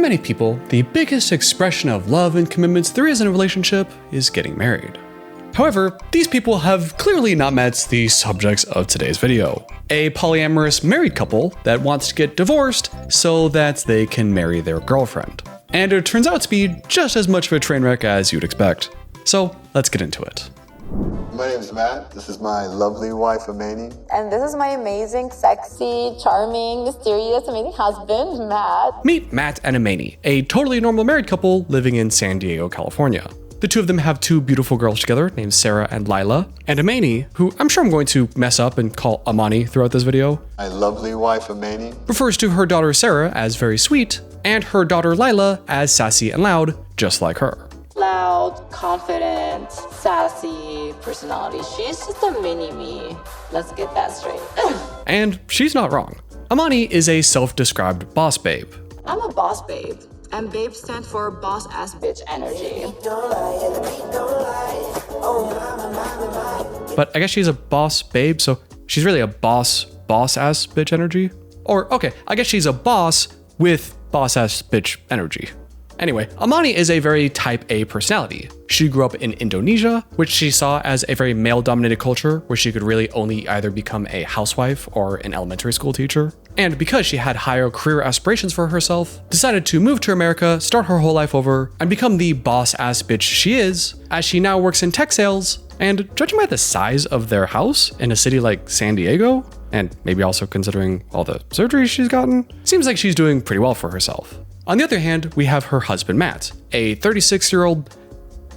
many people, the biggest expression of love and commitments there is in a relationship is getting married. However, these people have clearly not met the subjects of today's video. A polyamorous married couple that wants to get divorced so that they can marry their girlfriend. And it turns out to be just as much of a train wreck as you'd expect. So let's get into it. My name is Matt. This is my lovely wife, Amani. And this is my amazing, sexy, charming, mysterious, amazing husband, Matt. Meet Matt and Amani, a totally normal married couple living in San Diego, California. The two of them have two beautiful girls together named Sarah and Lila. And Amani, who I'm sure I'm going to mess up and call Amani throughout this video, My lovely wife, Amani. refers to her daughter Sarah as very sweet, and her daughter Lila as sassy and loud, just like her. Loud, confident, sassy personality. She's just a mini me. Let's get that straight. And she's not wrong. Amani is a self-described boss babe. I'm a boss babe. And babe stands for boss ass bitch energy. But I guess she's a boss babe, so she's really a boss ass bitch energy? Or, okay, I guess she's a boss with boss ass bitch energy. Anyway, Amani is a very type A personality. She grew up in Indonesia, which she saw as a very male-dominated culture where she could really only either become a housewife or an elementary school teacher. And because she had higher career aspirations for herself, decided to move to America, start her whole life over, and become the boss-ass bitch she is, as she now works in tech sales, and judging by the size of their house in a city like San Diego, and maybe also considering all the surgeries she's gotten, seems like she's doing pretty well for herself. On the other hand, we have her husband Matt, a 36-year-old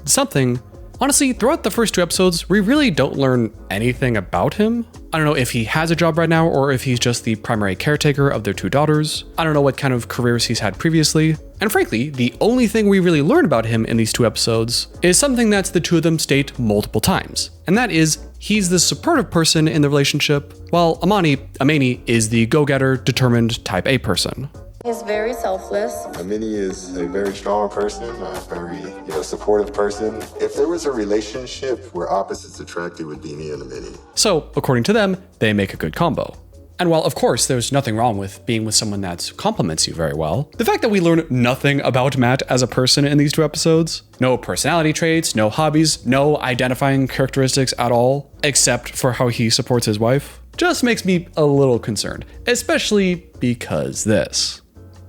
something. Honestly, throughout the first two episodes, we really don't learn anything about him. I don't know if he has a job right now or if he's just the primary caretaker of their two daughters. I don't know what kind of careers he's had previously. And frankly, the only thing we really learn about him in these two episodes is something that the two of them state multiple times. And that is, he's the supportive person in the relationship, while Amani is the go-getter, determined type A person. He's very selfless. Amani is a very strong person, a very supportive person. If there was a relationship where opposites attract, it would be me and Amani. So, according to them, they make a good combo. And while of course there's nothing wrong with being with someone that compliments you very well, the fact that we learn nothing about Matt as a person in these two episodes, no personality traits, no hobbies, no identifying characteristics at all, except for how he supports his wife, just makes me a little concerned, especially because this.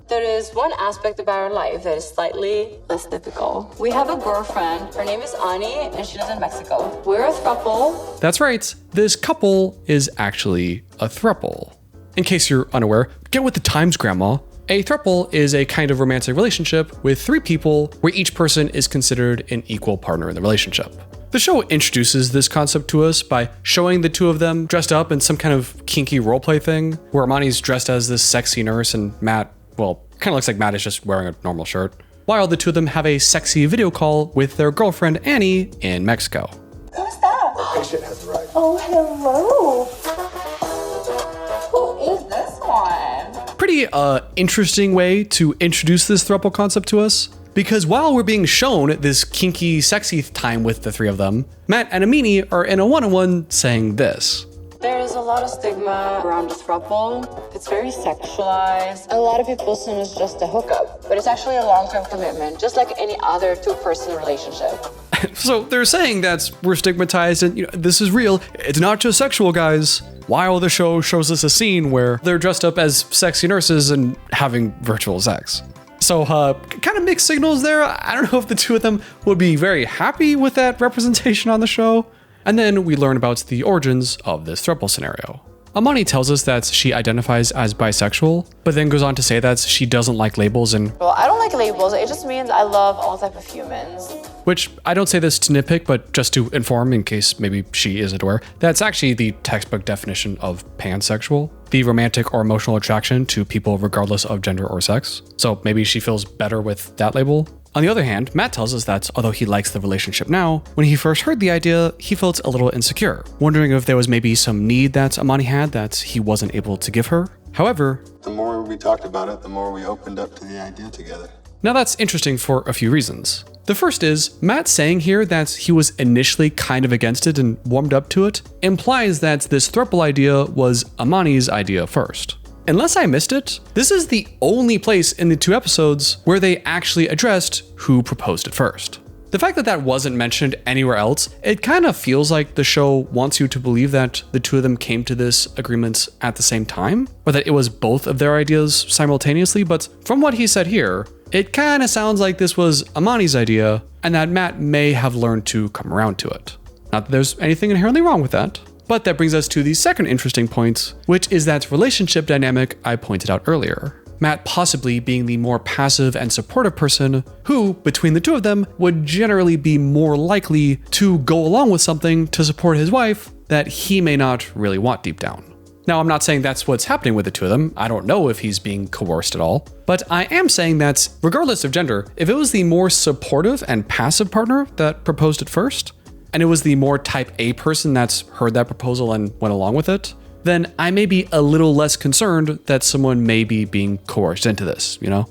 There is one aspect about our life that is slightly less typical. We have a girlfriend. Her name is Ani, and she lives in Mexico. We're a throuple. That's right, this couple is actually a throuple. In case you're unaware, get with the times, Grandma. A throuple is a kind of romantic relationship with three people where each person is considered an equal partner in the relationship. The show introduces this concept to us by showing the two of them dressed up in some kind of kinky roleplay thing, where Amani's dressed as this sexy nurse and Matt, well, kind of looks like Matt is just wearing a normal shirt, while the two of them have a sexy video call with their girlfriend Annie in Mexico. Who's that? The patient has arrived. Oh, hello. Who is this one? Pretty interesting way to introduce this throuple concept to us, because while we're being shown this kinky, sexy time with the three of them, Matt and Amani are in a one-on-one saying this. There is a lot of stigma around the throuple. It's very sexualized. A lot of people assume it's just a hookup, but it's actually a long-term commitment, just like any other two-person relationship. So they're saying that we're stigmatized and this is real. It's not just sexual, guys. While the show shows us a scene where they're dressed up as sexy nurses and having virtual sex. So kind of mixed signals there. I don't know if the two of them would be very happy with that representation on the show. And then we learn about the origins of this throuple scenario. Amani tells us that she identifies as bisexual, but then goes on to say that she doesn't like labels and... Well, I don't like labels. It just means I love all type of humans. Which, I don't say this to nitpick, but just to inform in case maybe she isn't aware, that's actually the textbook definition of pansexual, the romantic or emotional attraction to people regardless of gender or sex. So maybe she feels better with that label. On the other hand, Matt tells us that although he likes the relationship now, when he first heard the idea, he felt a little insecure, wondering if there was maybe some need that Amani had that he wasn't able to give her. However, The more we talked about it, the more we opened up to the idea together. now that's interesting for a few reasons. The first is, Matt saying here that he was initially kind of against it and warmed up to it implies that this throuple idea was Amani's idea first. unless I missed it, this is the only place in the 2 episodes where they actually addressed who proposed it first. The fact that that wasn't mentioned anywhere else, it kind of feels like the show wants you to believe that the 2 of them came to this agreement at the same time, or that it was both of their ideas simultaneously, but from what he said here, it kind of sounds like this was Amani's idea, and that Matt may have learned to come around to it. Not that there's anything inherently wrong with that, but that brings us to the second interesting point, which is that relationship dynamic I pointed out earlier. Matt possibly being the more passive and supportive person who, between the 2 of them, would generally be more likely to go along with something to support his wife that he may not really want deep down. Now, I'm not saying that's what's happening with the 2 of them. I don't know if he's being coerced at all, but I am saying that regardless of gender, if it was the more supportive and passive partner that proposed it first, and it was the more type A person that's heard that proposal and went along with it, then I may be a little less concerned that someone may be being coerced into this, you know?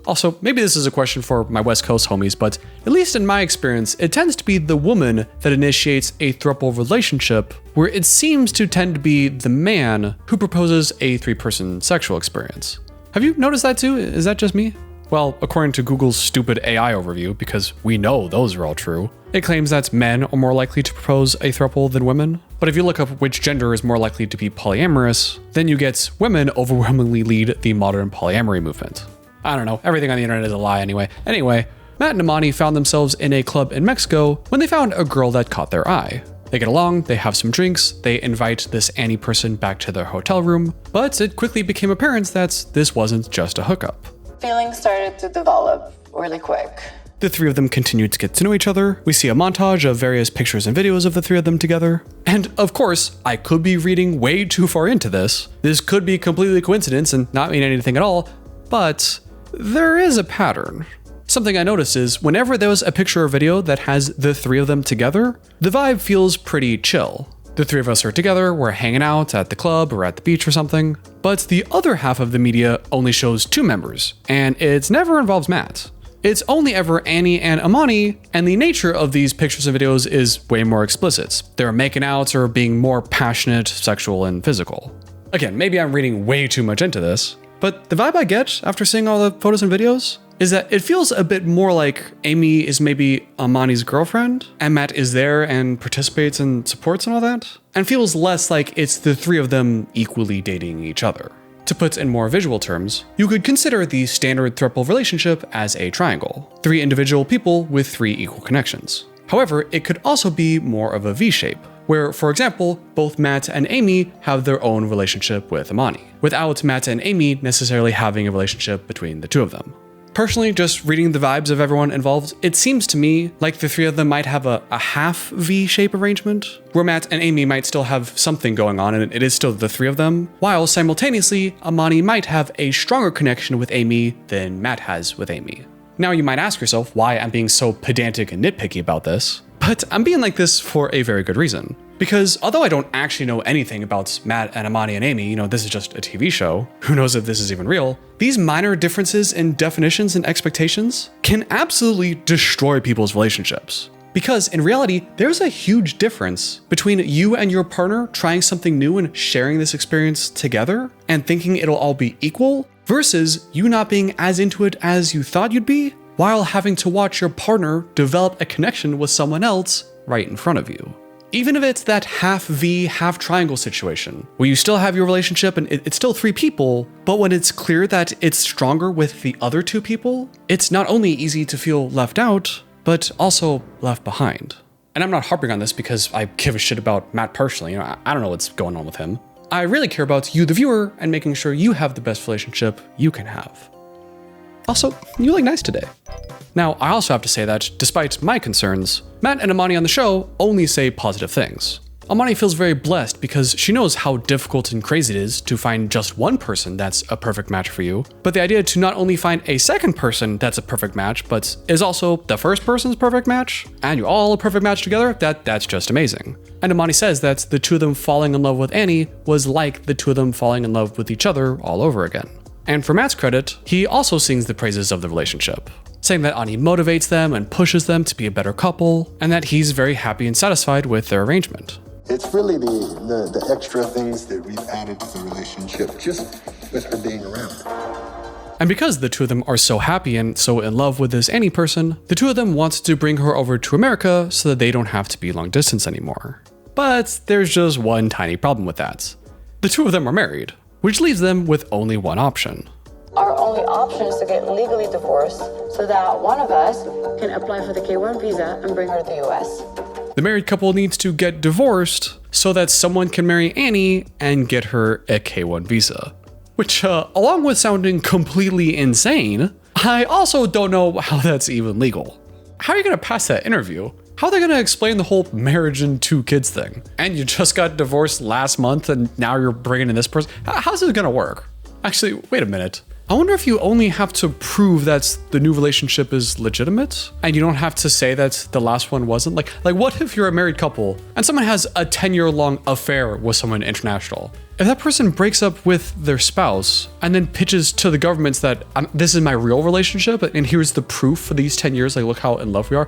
Also, maybe this is a question for my West Coast homies, but at least in my experience, it tends to be the woman that initiates a throuple relationship, where it seems to tend to be the man who proposes a 3-person sexual experience. Have you noticed that too? Is that just me? Well, according to Google's stupid AI overview, because we know those are all true, it claims that men are more likely to propose a throuple than women. But if you look up which gender is more likely to be polyamorous, then you get women overwhelmingly lead the modern polyamory movement. I don't know, everything on the internet is a lie anyway. Anyway, Matt and Amani found themselves in a club in Mexico when they found a girl that caught their eye. They get along, they have some drinks, they invite this Annie person back to their hotel room, but it quickly became apparent that this wasn't just a hookup. Feelings started to develop really quick. The 3 of them continued to get to know each other. We see a montage of various pictures and videos of the 3 of them together. And of course, I could be reading way too far into this. This could be completely coincidence and not mean anything at all, but there is a pattern. Something I noticed is whenever there was a picture or video that has the 3 of them together, the vibe feels pretty chill. The 3 of us are together, we're hanging out at the club or at the beach or something, but the other half of the media only shows 2 members, and it never involves Matt. It's only ever Annie and Amani, and the nature of these pictures and videos is way more explicit. They're making out or being more passionate, sexual, and physical. Again, maybe I'm reading way too much into this, but the vibe I get after seeing all the photos and videos is that it feels a bit more like Amy is maybe Amani's girlfriend, and Matt is there and participates and supports and all that, and feels less like it's the 3 of them equally dating each other. To put in more visual terms, you could consider the standard throuple relationship as a triangle, 3 individual people with 3 equal connections. However, it could also be more of a V shape, where, for example, both Matt and Amy have their own relationship with Amani, without Matt and Amy necessarily having a relationship between the 2 of them. Personally, just reading the vibes of everyone involved, it seems to me like the 3 of them might have a half V-shape arrangement, where Matt and Amy might still have something going on and it is still the 3 of them, while simultaneously, Amani might have a stronger connection with Amy than Matt has with Amy. Now you might ask yourself why I'm being so pedantic and nitpicky about this, but I'm being like this for a very good reason. Because although I don't actually know anything about Matt and Amani and Any, this is just a TV show, who knows if this is even real, these minor differences in definitions and expectations can absolutely destroy people's relationships. Because in reality, there's a huge difference between you and your partner trying something new and sharing this experience together and thinking it'll all be equal, versus you not being as into it as you thought you'd be, while having to watch your partner develop a connection with someone else right in front of you. Even if it's that half V, half triangle situation, where you still have your relationship and it's still 3 people, but when it's clear that it's stronger with the other 2 people, it's not only easy to feel left out, but also left behind. And I'm not harping on this because I give a shit about Matt personally. I don't know what's going on with him. I really care about you, the viewer, and making sure you have the best relationship you can have. Also, you look nice today. Now, I also have to say that, despite my concerns, Matt and Amani on the show only say positive things. Amani feels very blessed because she knows how difficult and crazy it is to find just one person that's a perfect match for you, but the idea to not only find a second person that's a perfect match, but is also the first person's perfect match, and you're all a perfect match together, that's just amazing. And Amani says that the 2 of them falling in love with Annie was like the 2 of them falling in love with each other all over again. And for Matt's credit, he also sings the praises of the relationship, saying that Annie motivates them and pushes them to be a better couple, and that he's very happy and satisfied with their arrangement. It's really the extra things that we've added to the relationship just with her being around. And because the two of them are so happy and so in love with this Any person, the two of them want to bring her over to America so that they don't have to be long distance anymore. But there's just one tiny problem with that. The two of them are married, which leaves them with only one option. Our only option is to get legally divorced so that one of us can apply for the K1 visa and bring her to the US. The married couple needs to get divorced so that someone can marry Annie and get her a K1 visa. Which, along with sounding completely insane, I also don't know how that's even legal. How are you gonna pass that interview? How are they gonna explain the whole marriage and 2 kids thing? And you just got divorced last month and now you're bringing in this person? How's this gonna work? Actually, wait a minute. I wonder if you only have to prove that the new relationship is legitimate and you don't have to say that the last one wasn't? Like what if you're a married couple and someone has a 10-year-long affair with someone international? If that person breaks up with their spouse and then pitches to the governments that this is my real relationship and here's the proof for these 10 years, like look how in love we are,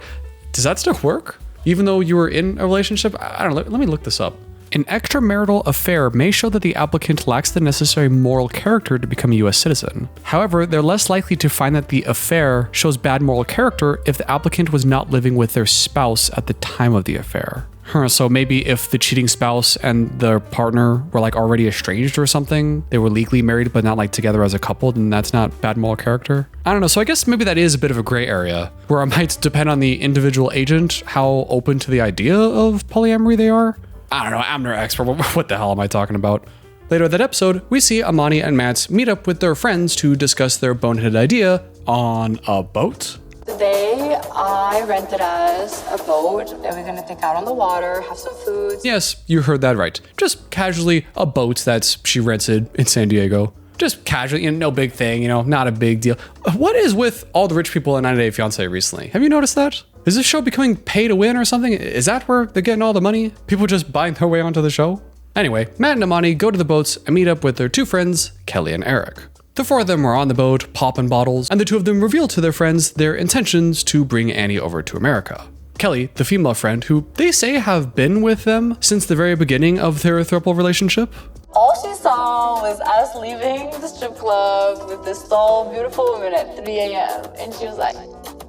does that still work? Even though you were in a relationship? I don't know, let me look this up. An extramarital affair may show that the applicant lacks the necessary moral character to become a US citizen. However, they're less likely to find that the affair shows bad moral character if the applicant was not living with their spouse at the time of the affair. So maybe if the cheating spouse and their partner were like already estranged or something, they were legally married but not like together as a couple, then that's not bad moral character. I don't know, so I guess maybe that is a bit of a gray area where it might depend on the individual agent how open to the idea of polyamory they are. I don't know, I'm no expert. What the hell am I talking about? Later in that episode, we see Amani and Matt meet up with their friends to discuss their boneheaded idea on a boat. Today, I rented us a boat that we're gonna take out on the water, have some food. Yes, you heard that right. Just casually a boat that she rented in San Diego. Just casually, no big thing, not a big deal. What is with all the rich people in 90 Day Fiance recently? Have you noticed that? Is this show becoming pay to win or something? Is that where they're getting all the money? People just buying their way onto the show? Anyway, Matt and Amani go to the boats and meet up with their 2 friends, Kelly and Eric. The 4 of them are on the boat, popping bottles, and the 2 of them reveal to their friends their intentions to bring Annie over to America. Kelly, the female friend, who they say have been with them since the very beginning of their throuple relationship. All she saw was us leaving the strip club with this tall, beautiful woman at 3 a.m. And she was like,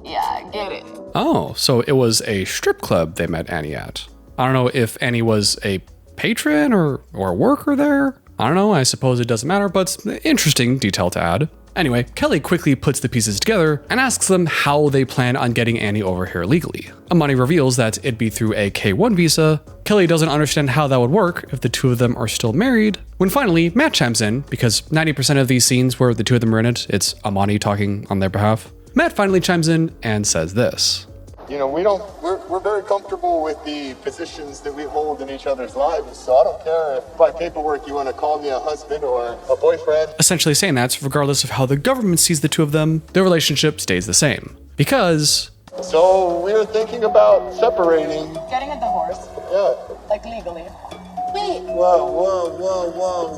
yeah, I get it. Oh, so it was a strip club they met Annie at. I don't know if Annie was a patron or a worker there. I don't know, I suppose it doesn't matter, but interesting detail to add. Anyway, Kelly quickly puts the pieces together and asks them how they plan on getting Annie over here legally. Amani reveals that it'd be through a K1 visa. Kelly doesn't understand how that would work if the 2 of them are still married. When finally Matt chimes in, because 90% of these scenes where the 2 of them are in it, it's Amani talking on their behalf. Matt finally chimes in and says this. We're very comfortable with the positions that we hold in each other's lives, so I don't care if by paperwork you want to call me a husband or a boyfriend. Essentially saying that regardless of how the government sees the 2 of them, their relationship stays the same. Because... So we're thinking about separating. Getting a divorce. Yeah. Like legally. Wait. Whoa.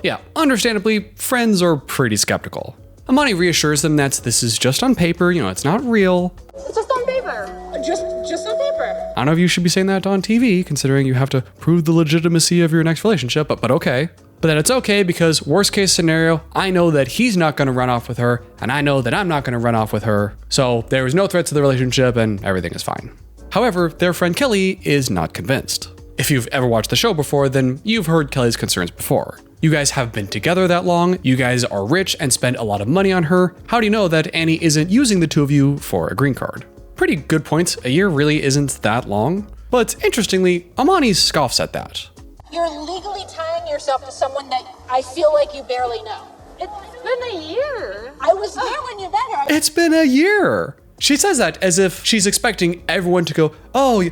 Yeah, understandably, friends are pretty skeptical. Amani reassures them that this is just on paper, it's not real. It's just on paper. Just on paper. I don't know if you should be saying that on TV, considering you have to prove the legitimacy of your next relationship, but okay. But then it's okay because worst case scenario, I know that he's not gonna run off with her, and I know that I'm not gonna run off with her, so there was no threat to the relationship and everything is fine. However, their friend Kelly is not convinced. If you've ever watched the show before, then you've heard Kelly's concerns before. You guys have been together that long, you guys are rich and spend a lot of money on her. How do you know that Annie isn't using the 2 of you for a green card? Pretty good points, a year really isn't that long. But interestingly, Amani scoffs at that. You're legally tying yourself to someone that I feel like you barely know. It's been a year. I was there when you met her. It's been a year. She says that as if she's expecting everyone to go, oh, yeah,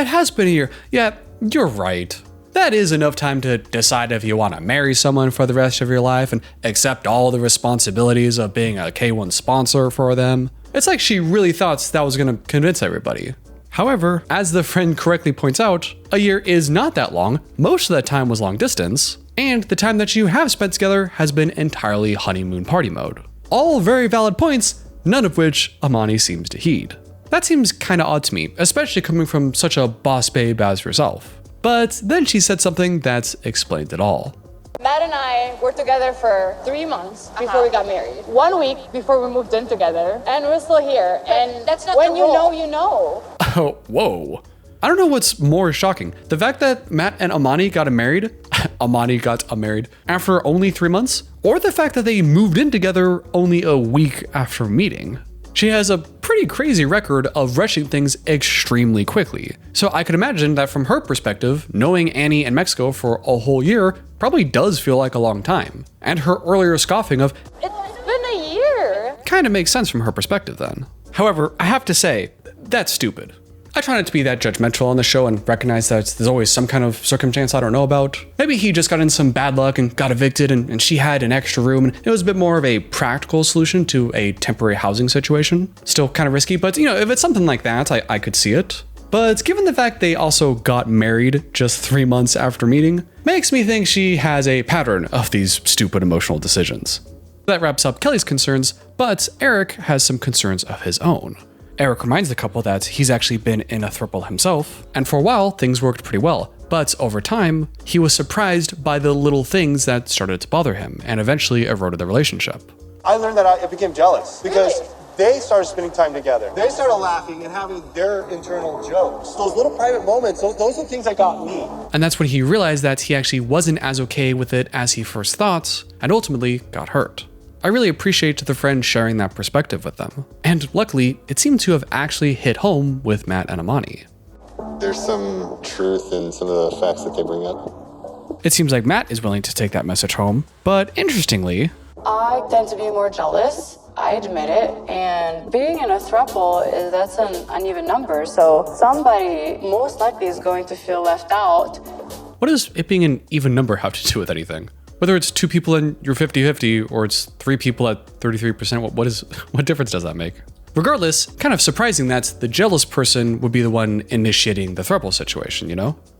it has been a year. Yeah, you're right. That is enough time to decide if you want to marry someone for the rest of your life and accept all the responsibilities of being a K1 sponsor for them. It's like she really thought that was going to convince everybody. However, as the friend correctly points out, a year is not that long. Most of that time was long distance, and the time that you have spent together has been entirely honeymoon party mode. All very valid points, none of which Amani seems to heed. That seems kinda odd to me, especially coming from such a boss babe as herself. But then she said something that explained it all. Matt and I were together for 3 months before we got married. 1 week before we moved in together, and we're still here. And that's not when the you rule. know, you know. Oh, whoa. I don't know what's more shocking. The fact that Matt and Amani got married, after only 3 months, or the fact that they moved in together only a week after meeting. She has a pretty crazy record of rushing things extremely quickly. So I could imagine that from her perspective, knowing Annie in Mexico for a whole year probably does feel like a long time. And her earlier scoffing of, It's been a year. kind of makes sense from her perspective then. However, I have to say, that's stupid. I try not to be that judgmental on the show and recognize that there's always some kind of circumstance I don't know about. Maybe he just got in some bad luck and got evicted and she had an extra room and it was a bit more of a practical solution to a temporary housing situation. Still kind of risky, but if it's something like that, I could see it. But given the fact they also got married just 3 months after meeting, makes me think she has a pattern of these stupid emotional decisions. That wraps up Kelly's concerns, but Eric has some concerns of his own. Eric reminds the couple that he's actually been in a throuple himself, and for a while, things worked pretty well. But over time, he was surprised by the little things that started to bother him, and eventually eroded the relationship. I learned that I became jealous because they started spending time together. They started laughing and having their internal jokes. Those little private moments, those are the things that got me. And that's when he realized that he actually wasn't as okay with it as he first thought, and ultimately got hurt. I really appreciate the friend sharing that perspective with them. And luckily, it seemed to have actually hit home with Matt and Amani. There's some truth in some of the facts that they bring up. It seems like Matt is willing to take that message home, but interestingly, I tend to be more jealous. I admit it. And being in a throuple, that's an uneven number. So somebody most likely is going to feel left out. what does it being an even number have to do with anything? Whether it's 2 people and you're 50-50 or it's 3 people at 33%, what difference does that make? Regardless, kind of surprising that the jealous person would be the one initiating the throuple situation,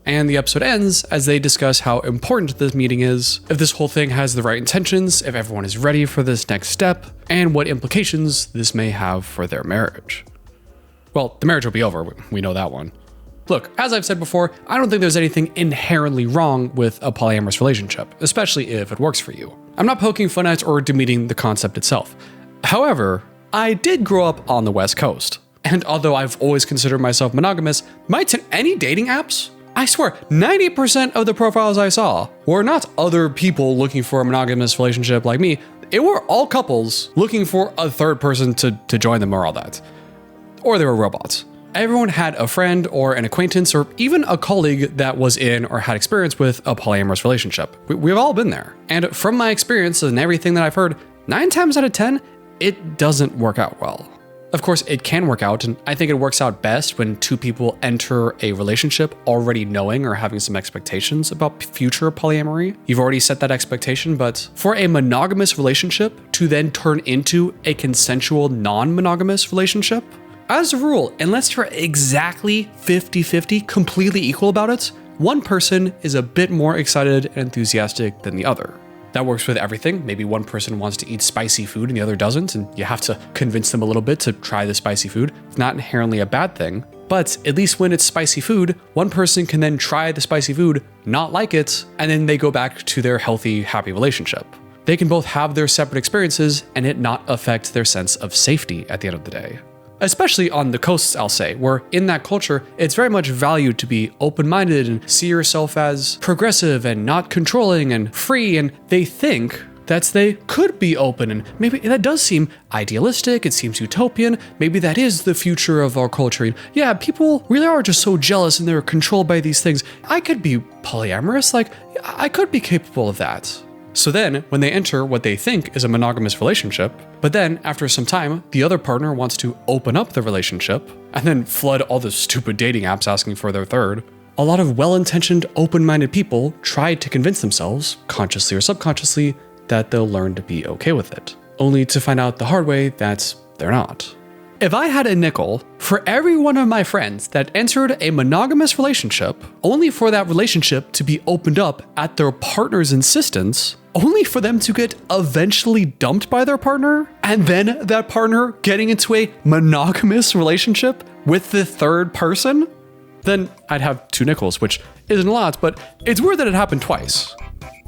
And the episode ends as they discuss how important this meeting is, if this whole thing has the right intentions, if everyone is ready for this next step, and what implications this may have for their marriage. Well, the marriage will be over, we know that one. Look, as I've said before, I don't think there's anything inherently wrong with a polyamorous relationship, especially if it works for you. I'm not poking fun at or demeaning the concept itself. However, I did grow up on the West Coast, and although I've always considered myself monogamous, any dating apps? I swear, 90% of the profiles I saw were not other people looking for a monogamous relationship like me. It were all couples looking for a third person to join them or all that. Or they were robots. Everyone had a friend or an acquaintance or even a colleague that was in or had experience with a polyamorous relationship. We've all been there. And from my experience and everything that I've heard, 9 times out of 10, it doesn't work out well. Of course, it can work out, and I think it works out best when 2 people enter a relationship already knowing or having some expectations about future polyamory. You've already set that expectation, but for a monogamous relationship to then turn into a consensual non-monogamous relationship, as a rule, unless you're exactly 50-50, completely equal about it, one person is a bit more excited and enthusiastic than the other. That works with everything. Maybe one person wants to eat spicy food and the other doesn't, and you have to convince them a little bit to try the spicy food. It's not inherently a bad thing, but at least when it's spicy food, one person can then try the spicy food, not like it, and then they go back to their healthy, happy relationship. They can both have their separate experiences and it not affect their sense of safety at the end of the day. Especially on the coasts, I'll say, where in that culture, it's very much valued to be open-minded and see yourself as progressive and not controlling and free, and they think that they could be open, and maybe that does seem idealistic, it seems utopian, maybe that is the future of our culture. And yeah, people really are just so jealous and they're controlled by these things. I could be polyamorous, I could be capable of that. So then, when they enter what they think is a monogamous relationship, but then after some time, the other partner wants to open up the relationship and then flood all the stupid dating apps asking for their third, a lot of well-intentioned, open-minded people tried to convince themselves, consciously or subconsciously, that they'll learn to be okay with it, only to find out the hard way that they're not. If I had a nickel for every one of my friends that entered a monogamous relationship, only for that relationship to be opened up at their partner's insistence, only for them to get eventually dumped by their partner, and then that partner getting into a monogamous relationship with the third person, then I'd have 2 nickels, which isn't a lot, but it's weird that it happened twice.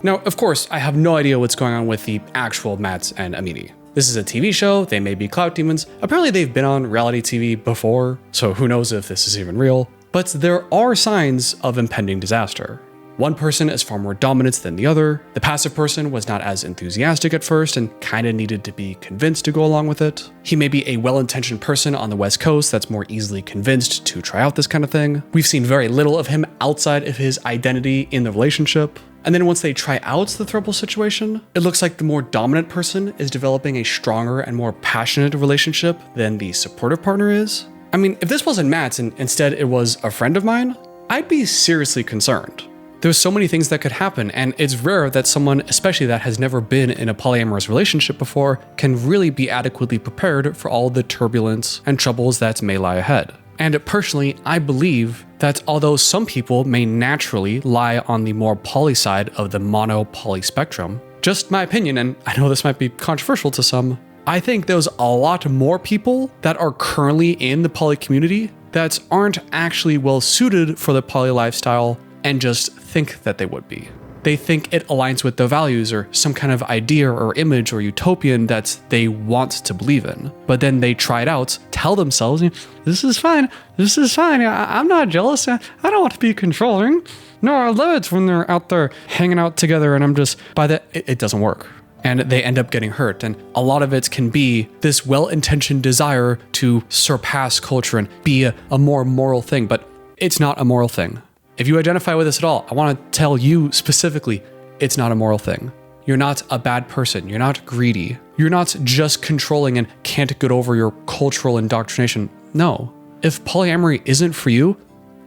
Now, of course, I have no idea what's going on with the actual Matts and Amani. This is a TV show, they may be clout demons. Apparently they've been on reality TV before, so who knows if this is even real. But there are signs of impending disaster. One person is far more dominant than the other. The passive person was not as enthusiastic at first and kinda needed to be convinced to go along with it. He may be a well-intentioned person on the West Coast that's more easily convinced to try out this kind of thing. We've seen very little of him outside of his identity in the relationship. And then once they try out the throuple situation, it looks like the more dominant person is developing a stronger and more passionate relationship than the supportive partner is. I mean, if this wasn't Matt's and instead it was a friend of mine, I'd be seriously concerned. There's so many things that could happen, and it's rare that someone, especially that has never been in a polyamorous relationship before, can really be adequately prepared for all the turbulence and troubles that may lie ahead. And personally, I believe that although some people may naturally lie on the more poly side of the mono-poly spectrum, just my opinion, and I know this might be controversial to some, I think there's a lot more people that are currently in the poly community that aren't actually well suited for the poly lifestyle and just think that they would be. They think it aligns with their values or some kind of idea or image or utopian that they want to believe in. But then they try it out, tell themselves, this is fine, I'm not jealous, I don't want to be controlling. No, I love it when they're out there hanging out together and I'm just, it doesn't work. And they end up getting hurt. And a lot of it can be this well-intentioned desire to surpass culture and be a more moral thing, but it's not a moral thing. If you identify with this at all, I want to tell you specifically, it's not a moral thing. You're not a bad person. You're not greedy. You're not just controlling and can't get over your cultural indoctrination. No, if polyamory isn't for you,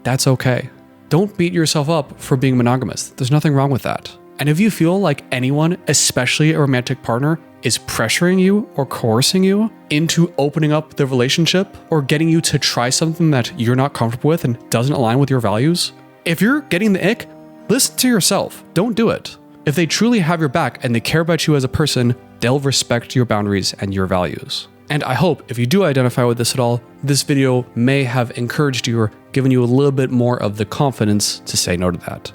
that's okay. Don't beat yourself up for being monogamous. There's nothing wrong with that. And if you feel like anyone, especially a romantic partner, is pressuring you or coercing you into opening up the relationship or getting you to try something that you're not comfortable with and doesn't align with your values, if you're getting the ick, listen to yourself. Don't do it. If they truly have your back and they care about you as a person, they'll respect your boundaries and your values. And I hope if you do identify with this at all, this video may have encouraged you or given you a little bit more of the confidence to say no to that.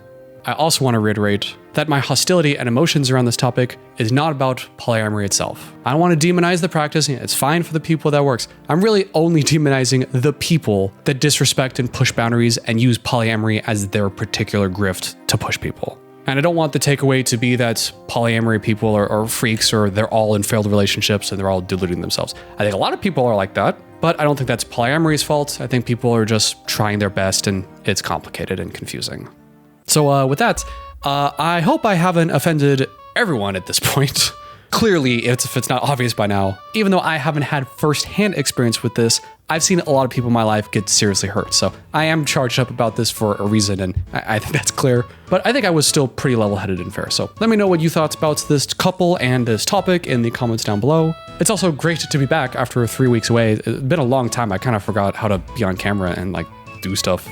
I also want to reiterate that my hostility and emotions around this topic is not about polyamory itself. I don't want to demonize the practice. It's fine for the people that works. I'm really only demonizing the people that disrespect and push boundaries and use polyamory as their particular grift to push people. And I don't want the takeaway to be that polyamory people are freaks or they're all in failed relationships and they're all deluding themselves. I think a lot of people are like that, but I don't think that's polyamory's fault. I think people are just trying their best and it's complicated and confusing. So with that, I hope I haven't offended everyone at this point. Clearly, if it's not obvious by now, even though I haven't had firsthand experience with this, I've seen a lot of people in my life get seriously hurt. So I am charged up about this for a reason, and I think that's clear. But I think I was still pretty level-headed and fair. So let me know what you thought about this couple and this topic in the comments down below. It's also great to be back after 3 weeks away. It's been a long time. I kind of forgot how to be on camera and do stuff.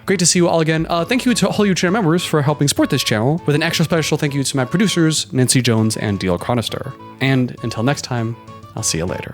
Great to see you all again. Thank you to all you channel members for helping support this channel, with an extra special thank you to my producers, Nancy Jones and Deal Chronister. And until next time, I'll see you later.